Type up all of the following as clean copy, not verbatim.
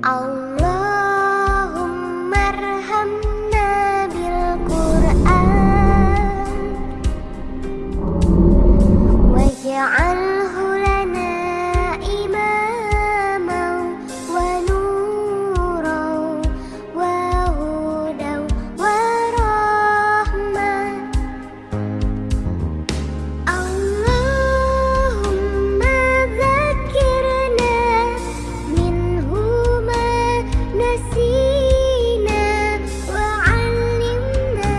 Allahumma arhamna bil Qur'an waj'alhu lana imaman wa nuran wa hudan wa rahmah. Allahumma dzakirna minhu ma nasina wa 'allimna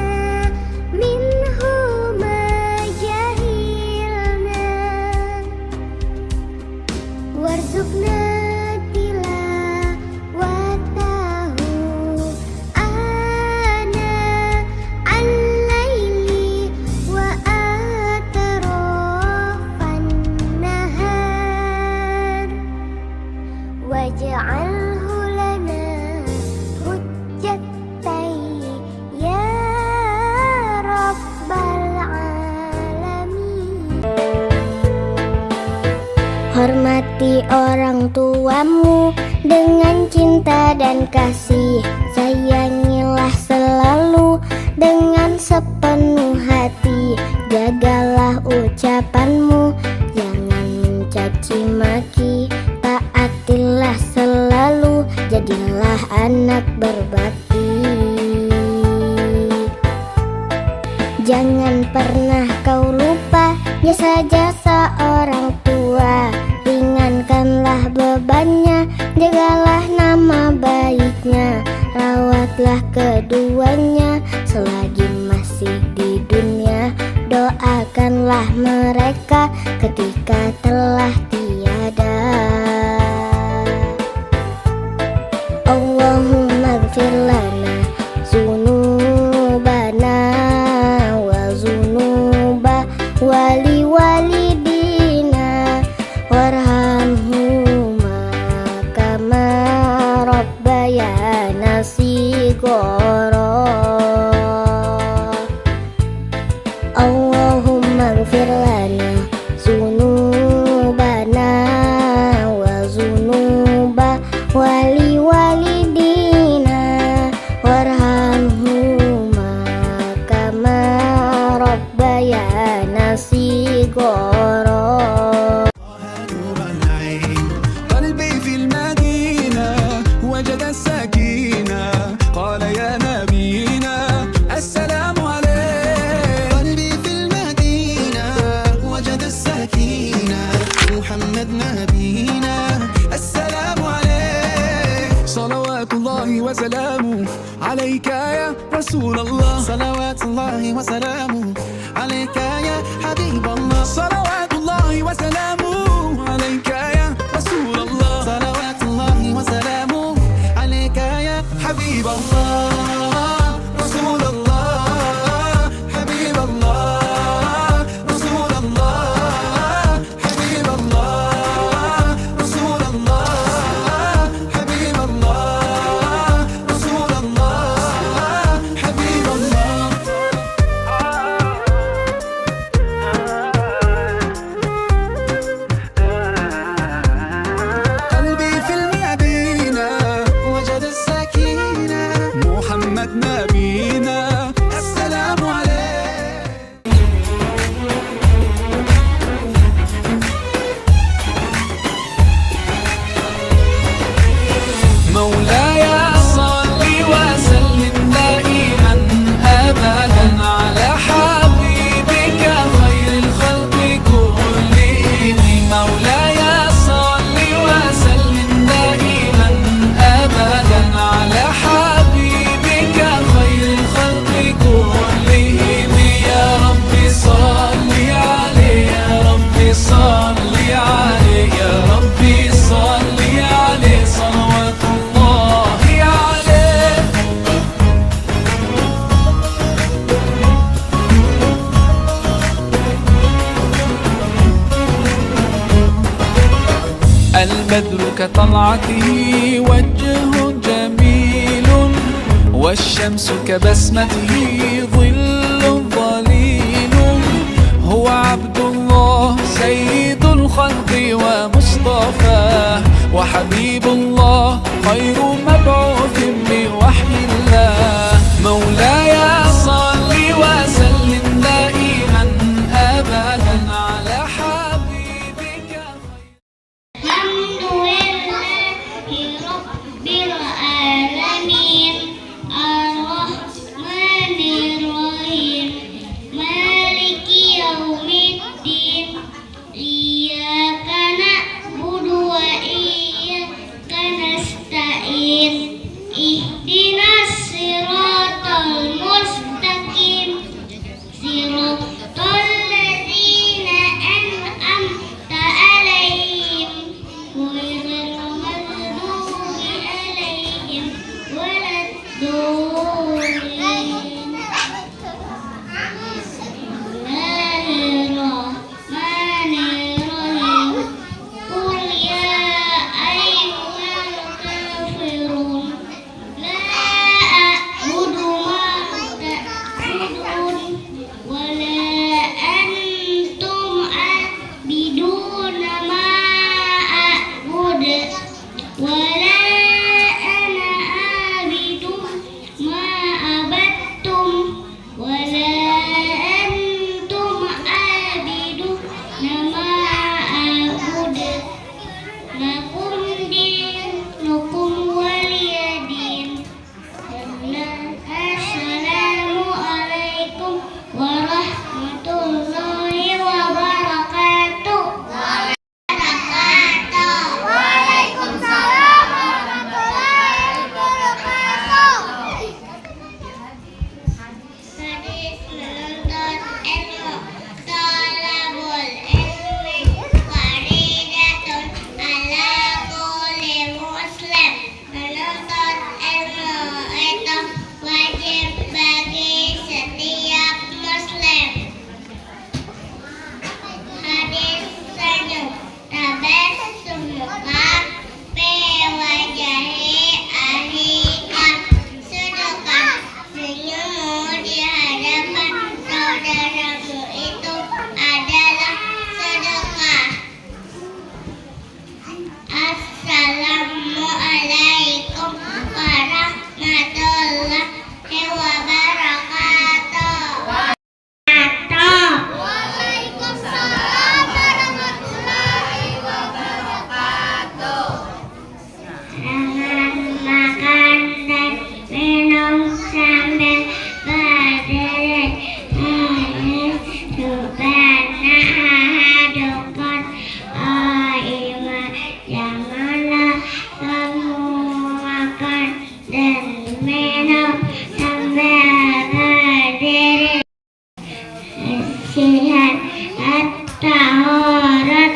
minhu ma jahilna warzuqna tilawatahu ana al-laili wa atrafan nahar waj'alhu lana hujjatan ya rabbal alamin. Hormati orang tuamu dengan cinta dan kasih. Sayangilah selalu dengan sepenuh hati. Jagalah ucapanmu, jangan mencaci maki. Taatilah selalu, jadilah anak berbakti. Jangan pernah kau lupa jasa-jasa orang tua. Ringankanlah bebannya, jagalah nama baiknya. Rawatlah keduanya selagi masih di dunia. Doakanlah mereka ketika telah tiada. Allahumma ighfir lana dzunubana wa dzunuba wali walidina warhamhuma kama rabbayana shighara. Allahumma ighfir lana dzunubana wa dzunuba wali walidina warhamhuma kama rabbayana shighara. نور العين قلبي في المدينة وجد السكينة قال يا نبينا السلام عليك. قلبي في المدينة وجد السكينة محمد نبينا السلام عليك. صلوات الله وسلامه عليك يا رسول الله. صلوات الله وسلامه عليك يا حبيب الله. صلوات الله وسلامه عليك يا رسول الله. صلوات الله وسلامه عليك يا حبيب الله. رسول الله حبيب الله. رسول الله حبيب الله. رسول الله حبيب الله. رسول الله حبيب الله. قلبي في المدينة وجد السكينة محمد نبينا السلام عليك. مولاي صل وسلم دائما ابدا على حبيبك خير الخلق كلهم. مولاي صل وسلم دائما ابدا على حبيبك خير الخلق كلهم. يا رب صل عليه يا رب صل عليه يا رب صل عليه صلوات الله عليه. البدر كطلعته وجه جميل والشمس كبسمته ظل ظليل. هو عبد الله سيد الخلق ومصطفاه وحبيب الله خير مبعوث بوحي الله. مولاي صل وسلم دائما أبدا على حبيبك. الحمد لله رب العالمين الرحمن الرحيم مالك يوم الدين إياك نعبد وإياك نستعين اهدنا الصراط المستقيم صراط الذين أنعمت عليهم غير المغضوب عليهم ولا الضالين. بسم الله الرحمن الرحيم قل يا أيها الكافرون لا أعبد ما تعبدون ولا أنتم عابدون ما أعبد ولا أنا عابد ما عبدتم ولا أنتم عابدون ما أعبد لكم دينكم ولي دين. السلام عليكم ورحمة الله وبركاته. Waalaikumsalam warahmatullahi wabarakatuh. Hadis menuntut ilmu, thalabul ilmi faridatun ala kulli muslim. Menuntut ilmu itu wajib bagi setiap muslim. Hadis senyum tabassumuka fi wajhi akhika. Sedekah senyummu di hadapan saudaramu itu adalah sedekah. Assalamualaikum warahmatullahi wabarakatuh. Waalaikumsalam warahmatullahi wabarakatuh. Jangan makan dan minum sambil berdiri. Subhanahadukun aima. Janganlah kamu makan dan minum sambil berdiri. Sihat at-taharat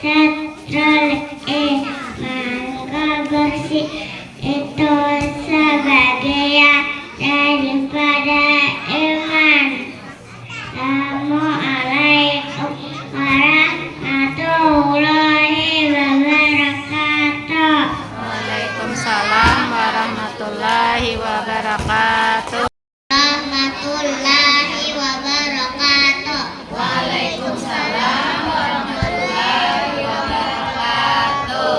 satrul iman. Bersih itu sebagian daripada iman. Assalamualaikum warahmatullahi wabarakatuh. Waalaikumsalam warahmatullahi wabarakatuh. Warahmatullahi wabarakatuh. Waalaikumsalam warahmatullahi wabarakatuh.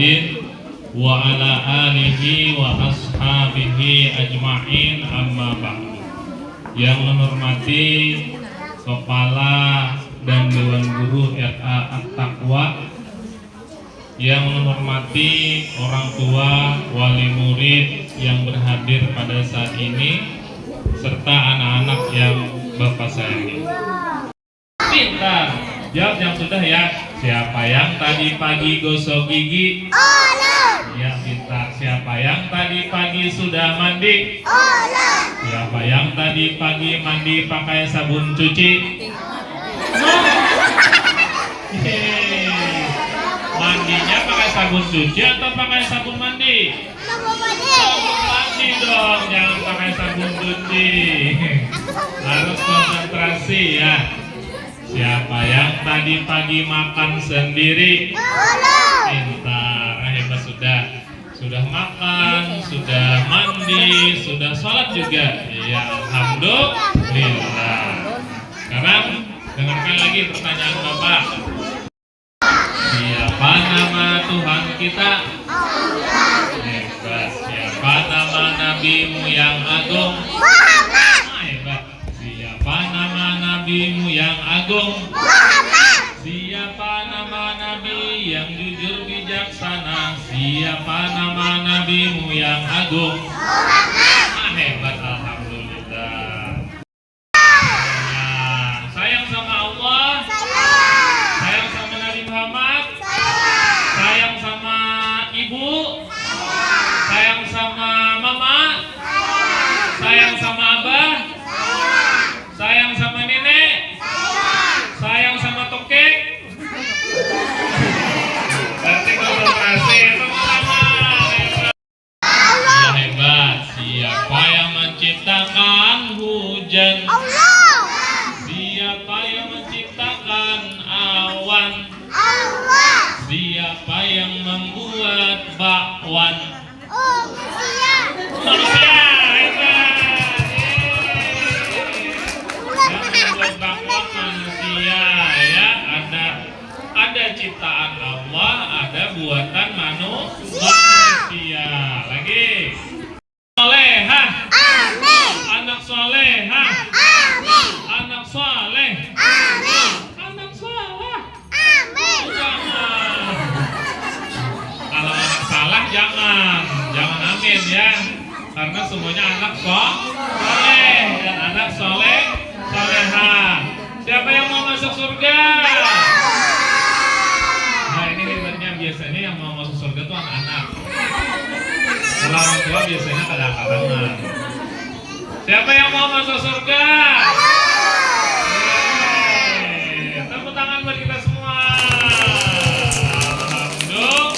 Muhammadin wa ala alihi wa ashabihi ajma'in, amma ba'du. Yang menghormati Kepala dan Dewan Guru RA At-Taqwa, yang menghormati orang tua, wali murid yang berhadir pada saat ini, serta anak-anak yang Bapak sayangi. Pintar, jawab yang sudah ya. Siapa yang tadi pagi gosok gigi? Ya, pintar. Siapa yang tadi pagi sudah mandi? Siapa yang tadi pagi mandi pakai sabun cuci? Mandinya pakai sabun cuci atau pakai sabun mandi? Sabun mandi dong, jangan pakai sabun cuci. Harus konsentrasi ya. Siapa yang tadi pagi makan sendiri? Pintar, hebat sudah. Sudah makan, sudah mandi, sudah sholat juga. Ya, alhamdulillah. Sekarang dengarkan lagi pertanyaan Bapak. Siapa nama Tuhan kita? Hebat. Siapa nama nabimu yang agung? Hebat. Siapa nama nabimu yang agung? Siapa nama nabi yang jujur bijaksana? Siapa nama nabimu yang agung? Hebat, alhamdulillah. Sayang sama Allah? Sayang sama Nabi Muhammad? Sayang sama ibu? Sayang sama mama? Sayang sama abah? Sayang sama nenek? Sayang sama tokek? Berarti konsentrasi sama. Ya, hebat. Siapa yang menciptakan hujan? Siapa yang menciptakan awan? Siapa yang membuat bakwan? Manusia. Hebat. Yang membuat bakwan manusia ya. Ada ciptaan Allah, ada buatan manusia. Lagi. Solehah. Anak solehah. Anak soleh. Anak soleh. Jangan. Kalau anak salah jangan amin ya. Karena semuanya anak soleh dan anak solehah. Siapa yang mau masuk surga? Nah, ini hebatnya, biasanya yang mau masuk surga tuh anak-anak. Kalau orang tua biasanya kadang-kadang. Siapa yang mau masuk surga? Tepuk tangan buat kita semua. Alhamdulillah.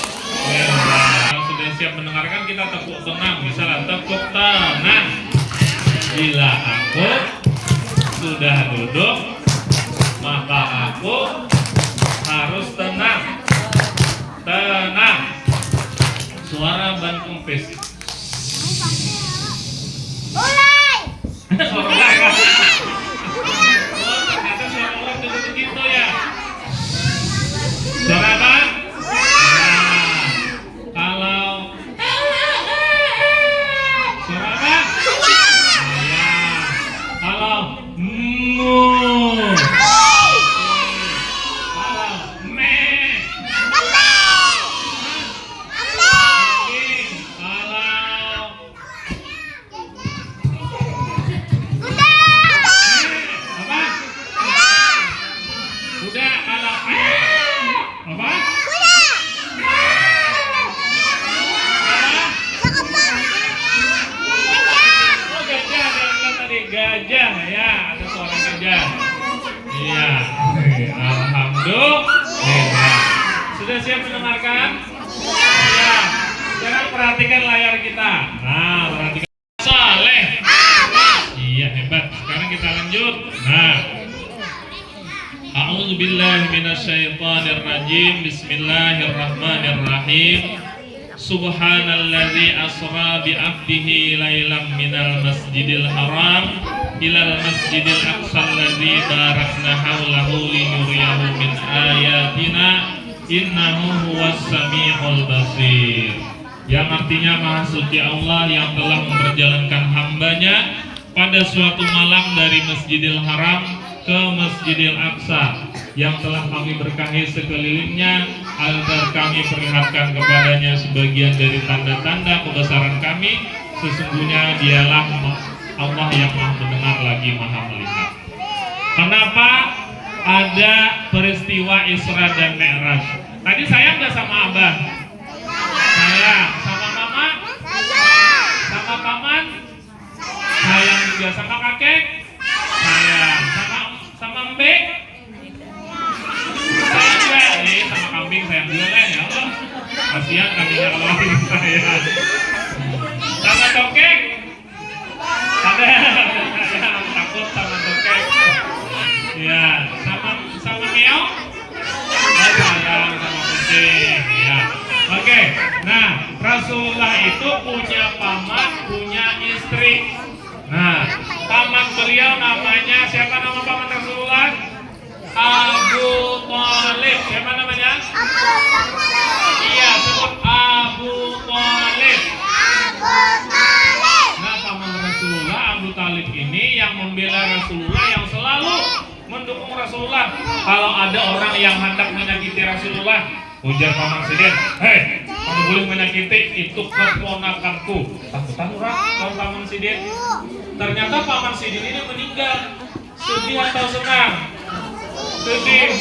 Kalau sudah siap mendengarkan, kita tepuk tenang. Misalnya tepuk tenang. Bila aku sudah duduk, maka aku harus tenang. Tenang. Suara ban kempis. Suara ular. Oh, ternyata suara ular begitu ya. Suara apa? Nah, kalau suara apa? Ya. Kalau gajah ya, ada suara gajah. Iya. Alhamdulillah. Sudah siap mendengarkan? Iya. Sekarang perhatikan layar kita. Nah, perhatikan. Saleh. Iya, hebat. Sekarang kita lanjut. Nah. A'udzubillahi minasyaitonirrajim. Bismillahirrahmanirrahim. Subhanalladzi asra bi 'abdihi lailam minal masjidil haram ilal masjidil aqsa alladzi barakna haulahu linuriyahu min ayatina innahu huwas samiul basir. Yang artinya Maha Suci Allah yang telah memperjalankan hambanya pada suatu malam dari Masjidil Haram ke Masjidil Aqsa, yang telah kami berkahi sekelilingnya agar kami perlihatkan kepadanya sebagian dari tanda-tanda kebesaran kami. Sesungguhnya dialah Allah yang maha mendengar lagi maha melihat. Kenapa ada peristiwa Isra dan Mi'raj? Tadi sayang gak sama abah? Sayang. Sama mama? Sama paman? Sayang juga. Sama kakek? Sayang. Sama mbek? Sayang juga. Sama kambing sayang juga kan ya Allah. Kasihan kambingnya kalau kambing sayang. Sama tokek? Ada. Takut sama tokek. Ya. Sama meong? Sayang sama kucing. Ya. Oke. Nah, Rasulullah itu punya paman, punya istri. Nah, paman beliau namanya, siapa nama paman Rasulullah? Abu Thalib. Siapa namanya? Iya, sebut Abu Thalib. Nah, paman Rasulullah Abu Thalib ini yang membela Rasulullah, yang selalu mendukung Rasulullah. Kalau ada orang yang hendak menyakiti Rasulullah, ujar paman Sidin, hei, kamu boleh menyakiti, itu keponakanku. Takutan orang kalau paman Sidin. Ternyata paman Sidin ini meninggal. Sedih atau senang? Sedih.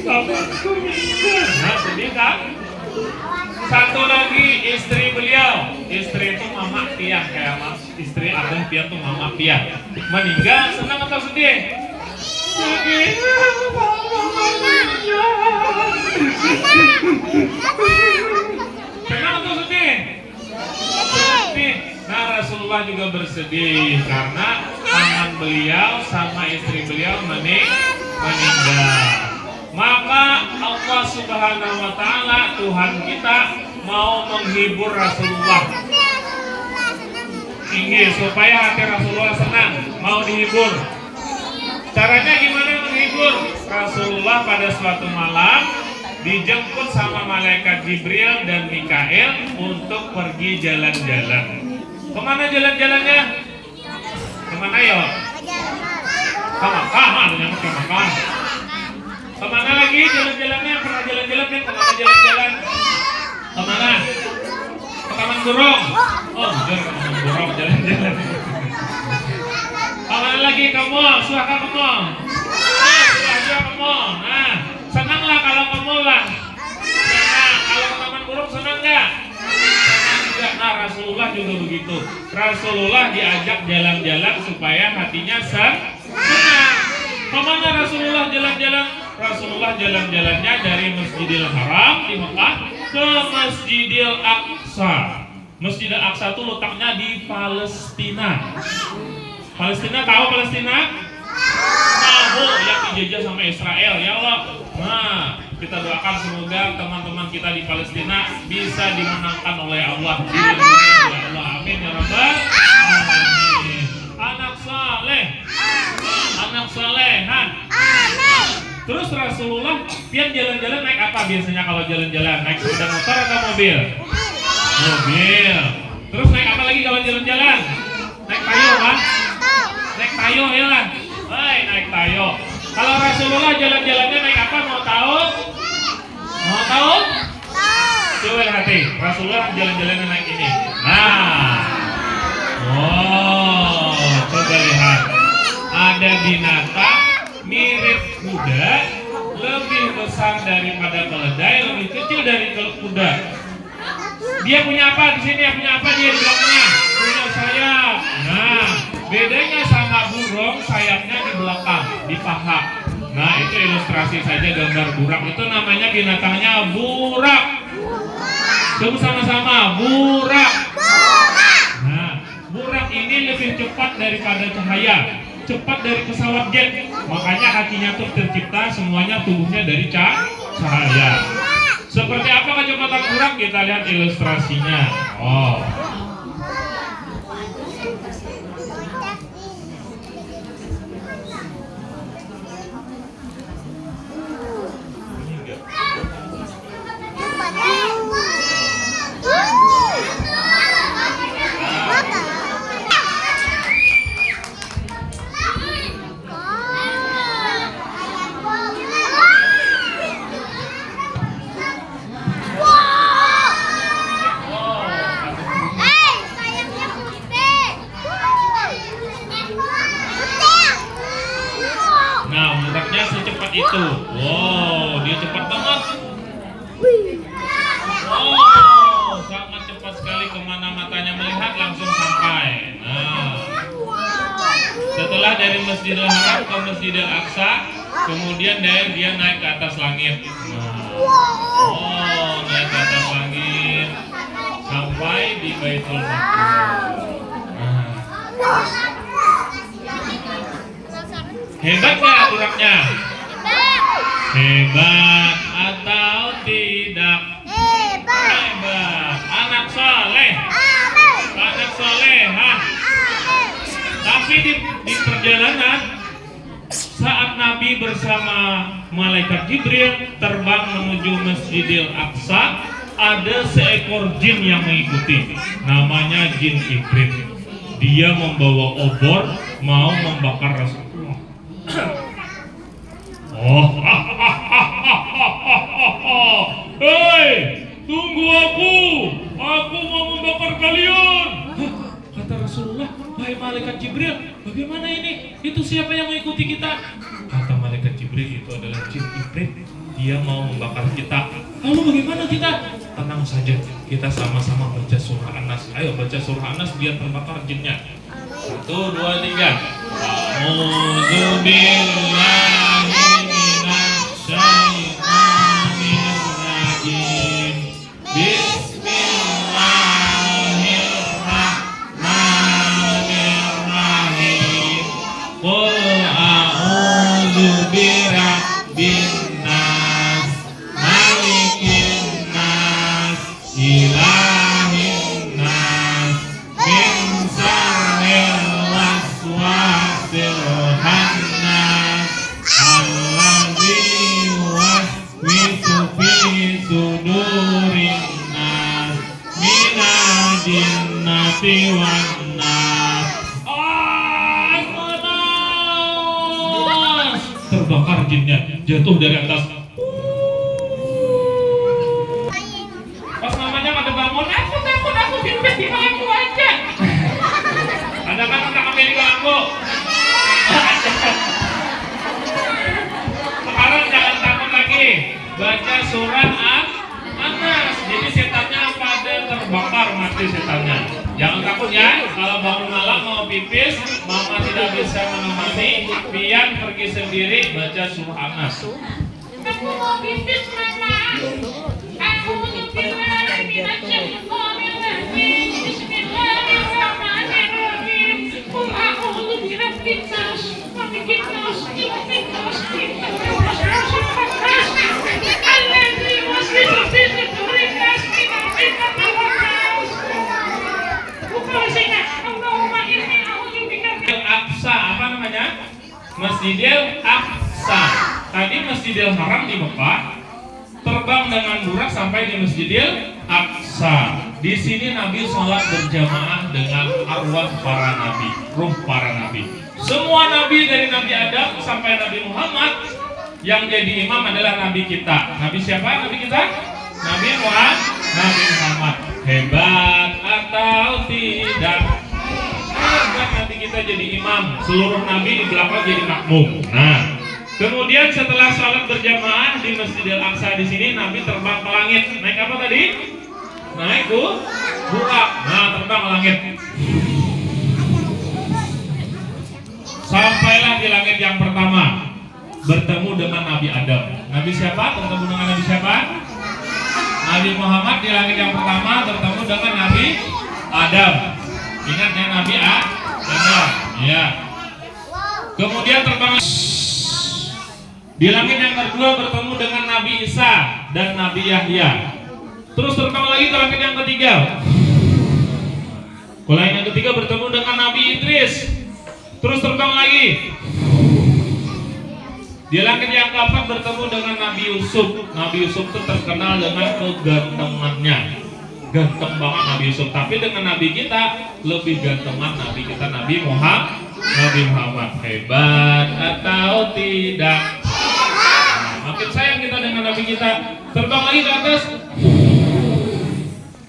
Pamanku meninggal. Nah, sedih kan? Satu lagi istri beliau. Istri itu Mama Piah, kayak mas istri Abah Piah tuh Mama Piah. Meninggal, senang atau sedih? Sedih. Senang atau sedih? Sedih. Nah, Rasulullah juga bersedih karena paman beliau sama istri beliau meninggal. Maka Allah Subhanahu wa Ta'ala, Tuhan kita, mau menghibur Rasulullah. Ingin supaya hati Rasulullah senang, mau dihibur. Caranya gimana menghibur? Rasulullah pada suatu malam dijemput sama malaikat Jibril dan Mikail untuk pergi jalan-jalan. Kemana jalan-jalannya? Kemana ya? Ke Makkah, ke Makkah. Kemana lagi jalan-jalannya? Pernah jalan-jalan kan? Kemana jalan-jalan? Kemana? Ke Taman Burung. Oh, bener, ke Taman Burung jalan-jalan. Kemana lagi ke mall? Suka ke mall? Suka aja ke mall. Nah, senanglah kalau ke mall lah. Senang. Kalau ke Taman Burung senang nggak? Senang juga. Nah, Rasulullah juga begitu. Rasulullah diajak jalan-jalan supaya hatinya senang. Kemana Rasulullah jalan-jalan? Rasulullah jalan-jalannya dari Masjidil Haram di Mekah ke Masjidil Aqsa. Masjidil Aqsa itu letaknya di Palestina. Palestina, tahu Palestina? Tahu, yang dijajah sama Israel, ya Allah. Nah, kita doakan semoga teman-teman kita di Palestina bisa dimenangkan oleh Allah, dilindungi oleh Allah. Amin ya rabbal alamin. Anak saleh, anak salehan. Terus Rasulullah pian jalan-jalan naik apa biasanya kalau jalan-jalan? Naik sepeda motor atau mobil? Mobil. Terus naik apa lagi kalau jalan-jalan? Naik tayo kan? Naik tayo ya kan? Naik tayo. Kalau Rasulullah jalan-jalannya naik apa? Mau tahu? Mau tahu? Coba lihat hati. Rasulullah jalan-jalannya naik ini. Nah. Oh, coba lihat. Ada binatang mirip kuda, lebih besar daripada keledai, lebih kecil dari kuda. Dia punya apa di sini? Punya apa dia di belakangnya? Punya sayap. Nah, bedanya sama burung, sayapnya di belakang, di paha. Nah, itu ilustrasi saja gambar burak. Itu namanya binatangnya burak. Sebut sama-sama, burak. Nah, burak ini lebih cepat daripada cahaya, cepat dari pesawat jet. Makanya hatinya tuh tercipta semuanya tubuhnya dari cahaya. Seperti apa kecepatan burak? Kita lihat ilustrasinya. Oh. Nah, geraknya secepat itu. Wow, dia cepat banget. Wow, sangat cepat sekali, kemana matanya melihat langsung sampai. Nah, setelah dari Masjidil Haram ke Masjidil Aqsa, kemudian dia naik ke atas langit. Nah, oh, naik ke atas langit sampai di Baitul Maqdis. Nah. Hebat nggak geraknya? Hebat atau tidak? Hebat. Anak soleh. Anak solehah. Tapi di perjalanan saat Nabi bersama malaikat Jibril terbang menuju Masjidil Aqsa, ada seekor jin yang mengikuti. Namanya jin Ifrit. Dia membawa obor mau membakar Rasulullah. Oh, hei, tunggu aku mau membakar kalian. Kata Rasulullah, wahai malaikat Jibril, bagaimana ini? Itu siapa yang mengikuti kita? Kata malaikat Jibril, itu adalah jin Ifrit. Dia mau membakar kita. Lalu bagaimana kita? Tenang saja, kita sama-sama baca surah An-Nas. Ayo baca surah An-Nas biar terbakar jinnya. 1, 2, 3. A'udzu billahi minasy syaithanir rajim. Bismillahirrahmanirrahim. Qul a'udzu birabbin nas, malikin nas, ilahin nas, min syarril waswasil khannas, alladzi yuwaswisu fi sudurin nas, minal jinnati wan nas. Terbakar jinnya, jatuh dari atas. Pas mamanya pada bangun, aku takut pipis di aku aja. Ada kan anak Amerika aku. Sekarang jangan takut lagi, baca surat An-Nas. Jadi setannya pada terbakar, mati setannya. Jangan takut ya, kalau bangun malam mau pipis, mama tidak bisa menemani, pian pergi sendiri baca surah An-Nas. Aku mau pipis, mama. Aku mau Bismillahirrahmanirrahim. Qul a'udzu birabbin nas, malikin nas, ilahin nas, min syarril waswasil khannas, alladzi yuwaswisu fi sudurin nas, minal jinnati wan nas. Allahumma inni a'udzu bika min Aqsa, apa namanya? Masjidil Aqsa. Tadi Masjidil Haram di Mekah, terbang dengan burak sampai di Masjidil Aqsa. Di sini Nabi sholat berjamaah dengan arwah para nabi, ruh para nabi. Semua nabi dari Nabi Adam sampai Nabi Muhammad, yang jadi imam adalah nabi kita. Nabi siapa? Nabi kita? Nabi Muhammad. Hebat atau tidak? Hebat, nabi kita jadi imam. Seluruh nabi di belakang jadi makmum. Nah, kemudian setelah sholat berjamaah di Masjidil Aqsa di sini, Nabi terbang ke langit. Naik apa tadi? Naik burak. Nah, terbang ke langit. Sampailah di langit yang pertama, bertemu dengan Nabi Adam. Nabi siapa? Bertemu dengan Nabi siapa? Nabi Muhammad di langit yang pertama bertemu dengan Nabi Adam. Ingat ya, Nabi Adam. Ya. Kemudian terbang di langit yang kedua bertemu dengan Nabi Isa dan Nabi Yahya. Terus terbang lagi ke langit yang ketiga. Ke langit yang ketiga bertemu dengan Nabi Idris. Terus terbang lagi. Di langit yang keempat bertemu dengan Nabi Yusuf. Nabi Yusuf itu terkenal dengan kegantengannya. Ganteng banget Nabi Yusuf. Tapi dengan Nabi kita lebih gantengan Nabi kita Nabi Muhammad. Hebat atau tidak? Nah, makin sayang kita dengan Nabi kita. Terbang lagi ke atas.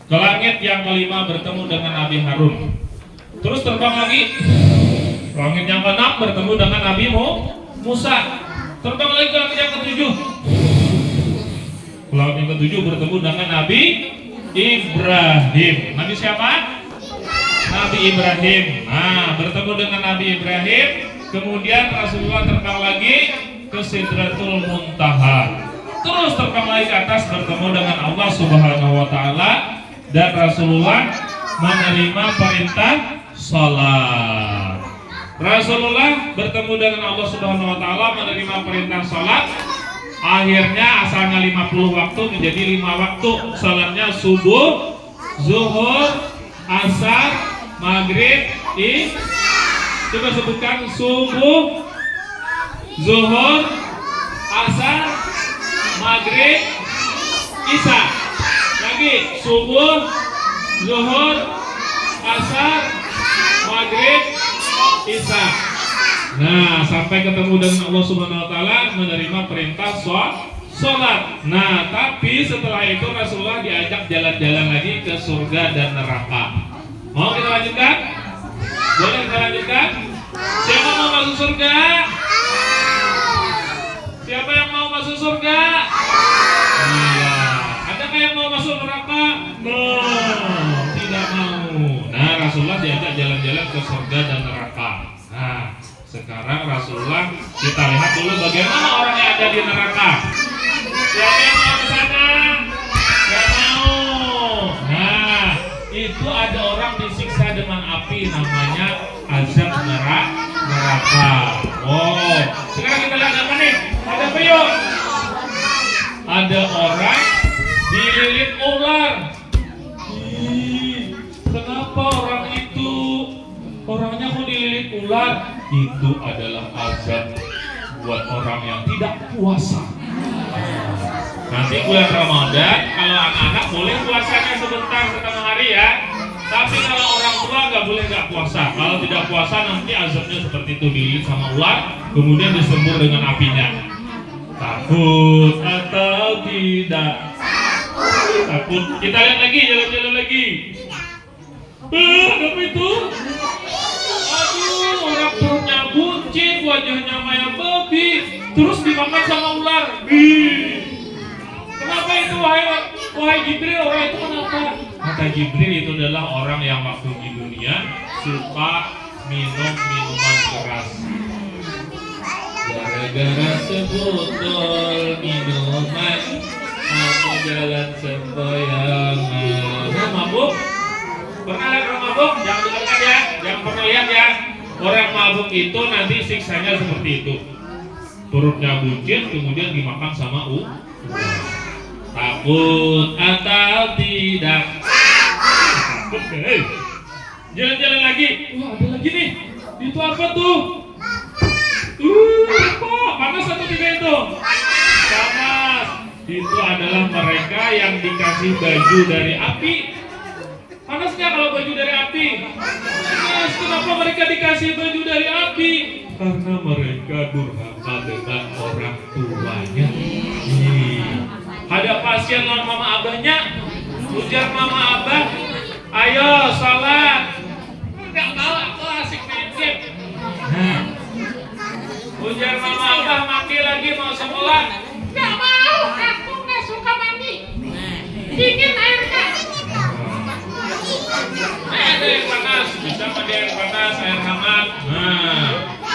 Ke langit yang kelima bertemu dengan Nabi Harun. Terus terbang lagi. Langit yang keenam bertemu dengan Nabi Musa. Terbang lagi ke langit yang ketujuh. Langit yang ketujuh bertemu dengan Nabi Ibrahim. Nabi siapa? Nabi Ibrahim. Nah, bertemu dengan Nabi Ibrahim. Kemudian Rasulullah terbang lagi ke Sidratul Muntaha. Terus terbang lagi ke atas bertemu dengan Allah Subhanahu wa taala dan Rasulullah menerima perintah salat. Rasulullah bertemu dengan Allah Subhanahu wa taala menerima perintah salat. Akhirnya asalnya 50 waktu menjadi 5 waktu. Salatnya subuh, zuhur, asar, maghrib, isya. Coba sebutkan subuh, zuhur, asar, maghrib, isya. Lagi subuh, zuhur, asar, maghrib, isya. Nah, sampai ketemu dengan Allah Subhanahu wa taala menerima perintah sholat. Nah, tapi setelah itu Rasulullah diajak jalan-jalan lagi ke surga dan neraka. Mau kita lanjutkan? Boleh kita lanjutkan? Siapa mau masuk surga? Siapa yang mau masuk surga? Iya. Adakah yang mau masuk neraka? No, tidak mau. Nah, Rasulullah diajak jalan-jalan ke surga dan neraka. Nah, sekarang Rasulullah kita lihat dulu bagaimana orang yang ada di neraka. Siapa yang mau ke sana? Gak mau. Nah, itu ada orang disiksa dengan api namanya azab neraka. Oh, sekarang kita lihat apa nih? Ada apa yuk? Ada orang dililit ular. Kenapa orang itu? Orangnya kok dililit ular? Itu adalah azab buat orang yang tidak puasa. Nanti bulan Ramadan kalau anak-anak boleh puasanya sebentar setengah hari ya. Tapi kalau orang tua nggak boleh nggak puasa. Kalau tidak puasa nanti azabnya seperti itu, dililit sama ular, kemudian disembur dengan apinya. Takut atau tidak? Takut. Kita lihat lagi, jalan-jalan lagi. Apa itu? Aduh, orang perutnya buncit, wajahnya kayak babi, terus dimakan sama ular. Kenapa itu wahai Jibril? Orang itu kenapa? Kata Jibril, itu adalah orang yang waktu di dunia suka minum minuman keras. Gara-gara sebotol minuman, aku jalan sembayangan. Mabuk? Pernah lihat orang mabuk? Jangan dengarkan ya, jangan pernah lihat ya. Orang mabuk itu nanti siksanya seperti itu. Perutnya buncit, kemudian dimakan sama ular. Takut atau tidak? Takut. Jalan-jalan lagi. Wah, ada lagi nih. Itu apa tuh? Apa? Panas atau tidak itu? Panas. Itu adalah mereka yang dikasih baju dari api. Panas nggak kalau baju dari api? Panas. Kenapa mereka dikasih baju dari api? Karena mereka durhaka dengan orang tuanya. Ada pasien lawan mama abahnya, ujar mama abah, ayo salat. Nggak mau, aku asik main game. Ujar mama abah, mandi lagi mau sekolah. Nggak mau, aku nggak suka mandi. Dingin airnya. Ada yang panas, bisa mandi air panas, air hangat. Nah,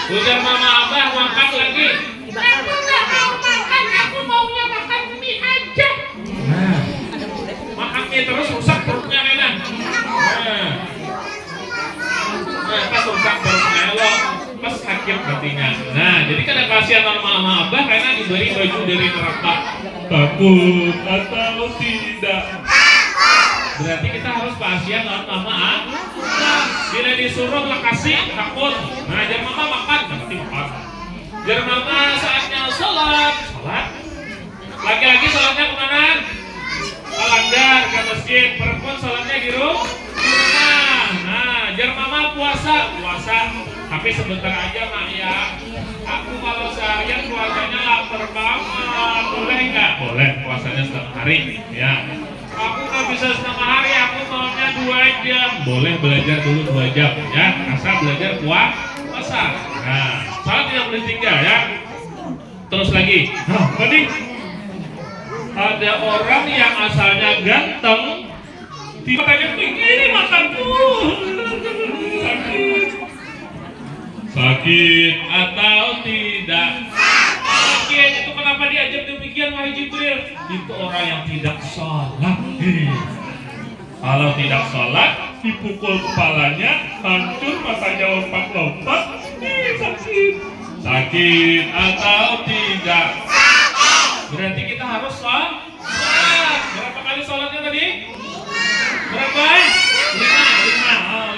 ujar mama abah, makan lagi. Aku nggak mau makan, aku maunya makan mie aja. Makan mie terus rusak perutnya Nena. Pas rusak perutnya lo, pas sakit hatinya. Nah, jadi kada kasihan sama mama abah karena diberi baju dari neraka. Takut atau tidak? Berarti kita harus kasihan sama mama abah. Bila disuruh lah kasih takut. Nah, jangan mama makan, nanti makan. Biar mama saatnya sholat. Laki-laki sholatnya kemana? Kalanggar ke masjid. Perempuan sholatnya di rumah. Nah, jar mama puasa. Tapi sebentar aja mak ya. Aku kalau seharian puasanya lapar banget. Boleh nggak? Boleh, puasanya setengah hari. Ya. Aku nggak bisa setengah hari. Aku maunya 2 jam. Boleh belajar dulu 2 jam. Ya, asal belajar puasa. Nah, salat tidak boleh tinggal ya. Terus lagi. Tadi ada orang yang asalnya ganteng, tiba-tiba ini makanku sakit atau tidak? Sakit. Itu kenapa diajar demikian wahai Jibril? Itu orang yang tidak sholat. Kalau tidak sholat, dipukul kepalanya, hancur matanya lompat-lompat. Sakit atau tidak? Berarti kita harus sholat. Berapa kali sholatnya tadi? Berapa?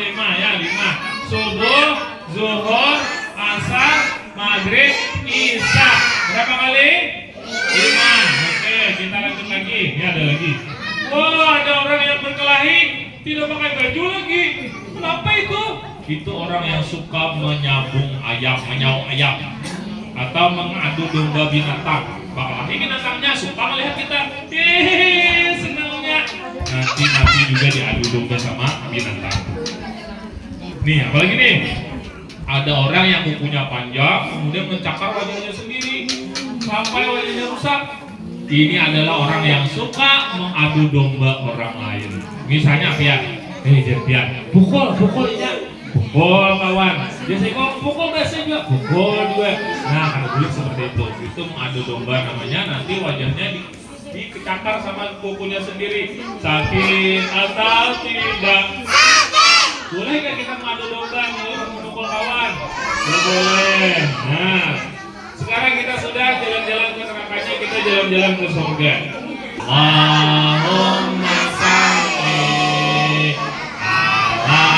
5. Subuh, zuhur, asar, maghrib, isya. Berapa kali? 5. Oke, kita lanjut lagi. Ini ada lagi. Wah, ada orang yang berkelahi tidak pakai baju lagi. Kenapa itu? Itu orang yang suka menyaung ayam atau mengadu domba binatang. Apalagi binatangnya suka melihat kita, senangnya. Nanti juga diadu domba sama binatang. Nih, apalagi nih? Ada orang yang kukunya panjang, kemudian mencakar wajahnya sendiri sampai wajahnya rusak. Ini adalah orang yang suka mengadu domba orang lain. Misalnya Pian, pukul kawan. Dia saya pukul gak sih juga? Pukul juga. Nah, karena bulik seperti itu mengadu domba namanya. Nanti wajahnya dicakar sama kukunya sendiri. Sakit atau tidak? Boleh gak kita mengadu domba memukul kawan? Boleh. Nah, sekarang kita sudah jalan-jalan ke nerakanya, kita jalan-jalan ke surga. Allahumma shalli ala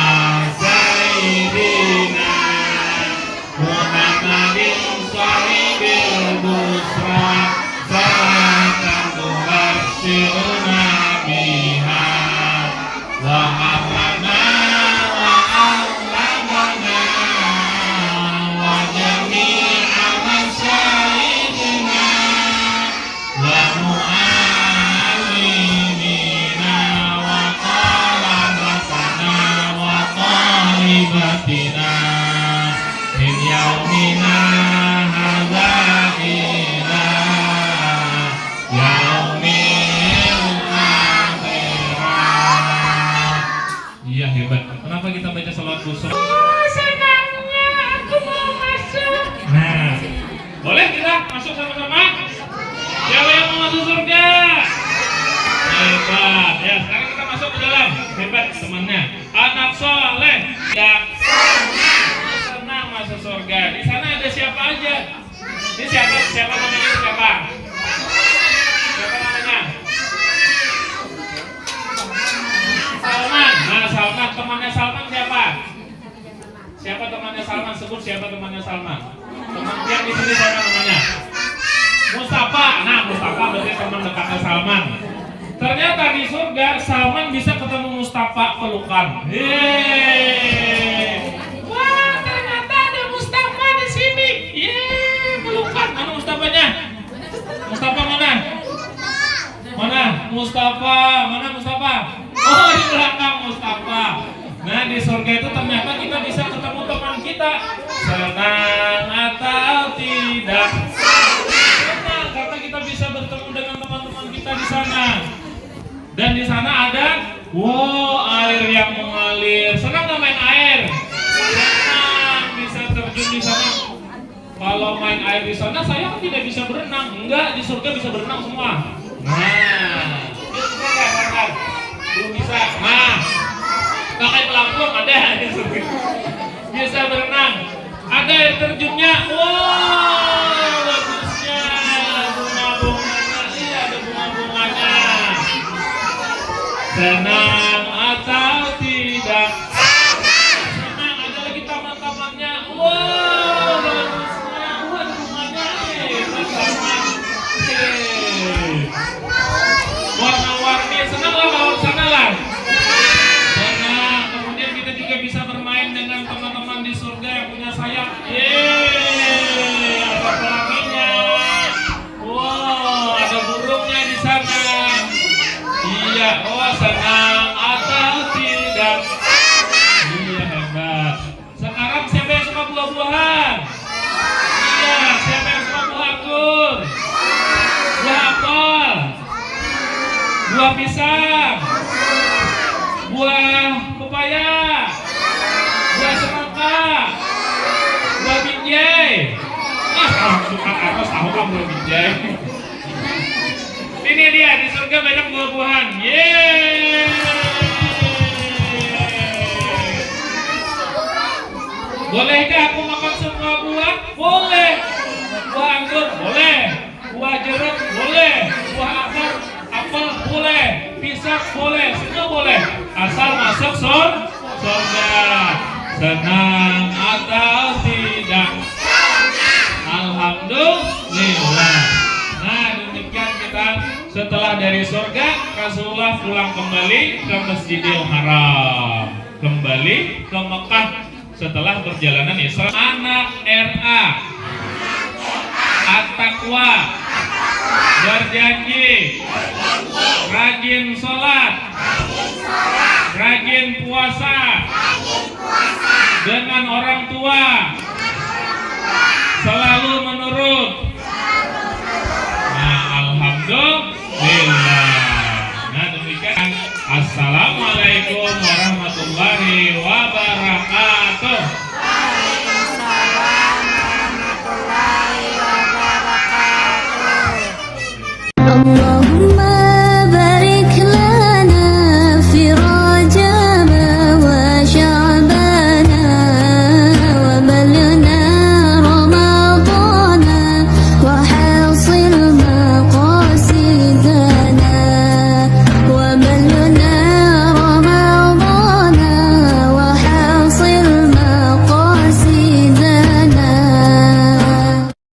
sayyidina Muhammadin sahibil busra salatan tubasyiruna biha wa ahlana wa allamana wa jami'a masyayidina wa mu'allimina wa talabatana wa talibatina min yaumina hadza ila yaumil akhirah. Iya, hebat. Kenapa kita baca salawat khusus? Senangnya aku mau masuk. Nah, boleh kita masuk sama-sama? Siapa yang mau masuk surga? Hebat. Ya, sekarang kita masuk ke dalam. Hebat temannya. Anak soleh. Ya. Senang masuk surga. Di sana ada siapa aja? Ini siapa namanya? Siapa namanya? Salman. Nah, Salman. Temannya Salman siapa? Siapa temannya Salman? Sebut siapa temannya Salman. Teman yang di sini siapa namanya? Mustafa. Nah, Mustafa berarti teman dekatnya Salman. Ternyata di surga Salman bisa ketemu Mustafa pelukan. Wah, ternyata ada Mustafa di sini. Pelukan. Mana Mustafanya? Mustafa mana? Mana Mustafa? Oh, di belakang Mustafa. Nah, di surga itu ternyata kita bisa ketemu teman kita. Senang atau tidak? Senang, karena kita bisa bertemu dengan teman-teman kita di sana. Dan di sana ada, air yang mengalir. Senang nggak main air? Senang, bisa terjun di sana. Kalau main air di sana, saya kan tidak bisa berenang. Enggak, di surga bisa berenang semua. Nah, belum bisa. Nah, pakai pelampung ada di surga. Bisa berenang. Ada air terjunnya. Wow, bagusnya. Bunga-bunganya. Iya, ada bunga-bunganya. Senang atau tidak? Senang. Ada lagi taman-tamannya. Wow, bagusnya. Ada bunganya. Oh, senang atau tidak? Iya, hebat. Sekarang siapa yang suka buah-buahan? Iya, siapa yang suka buah anggur? Buah apel? Buah pisang? Buah pepaya? Buah semangka? Buah binjai? Suka harus tahu kan buah binjai. Ini dia, di surga banyak buah-buahan. Yeay! Bolehkah aku makan semua buah? Boleh. Buah anggur? Boleh. Buah jeruk? Boleh. Buah apel? Boleh. Pisang? Boleh. Semua boleh. Asal masuk surga. Senang atau tidak? Alhamdulillah. Nah, demikian kita setelah dari surga, Rasulullah pulang kembali ke Masjidil Haram, kembali ke Mekah setelah perjalanan Isra. Anak RA At-Taqwa berjanji rajin sholat, rajin puasa dengan orang tua, selalu